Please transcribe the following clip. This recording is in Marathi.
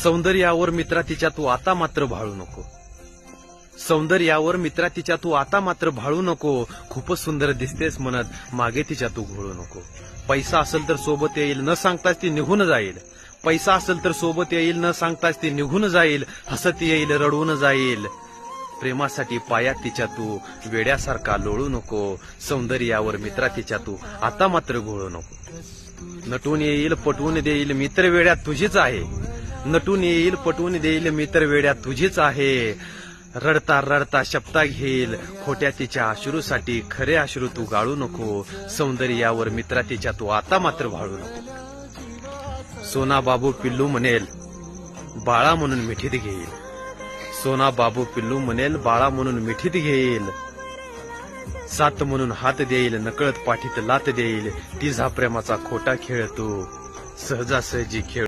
सौंदर्यावर मित्रा तिच्या तू आता मात्र भाळू नको. सौंदर्यावर मित्रा तिच्या तू आता मात्र भाळू नको. खूपच सुंदर दिसतेस म्हणत मागे तिच्या तू घोळू नको. पैसा असेल तर सोबत येईल, न सांगताच ती निघून जाईल. पैसा असेल तर सोबत येईल, न सांगताच ती निघून जाईल. हसत येईल, रडवून जाईल. प्रेमासाठी पायात तिच्या तू वेड्यासारखा लोळू नको. सौंदर्यावर मित्रा तिच्या तू आता मात्र घोळू नको. नटून येईल, पटवून देईल, मित्र वेड्यात तुझीच आहे. नटून येईल, पटवून देईल, मित्र वेड्यात तुझीच आहे. रडता रडता शपथा घेईल, खोट्या तिच्या अश्रूसाठी खरे अश्रू तू गाळू नको. सौंदर्यावर मित्रा तिच्या तू आता मात्र भाळू नको. सोना बाबू पिल्लू म्हणेल, बाळा म्हणून मिठीत घेईल. सोना बाबू पिल्लू म्हणेल, बाळा म्हणून मिठीत घेईल. सात म्हणून हात देईल, नकळत पाठीत लात देईल. तिचा प्रेमाचा खोटा खेळ तू सहजासहजी खेळ.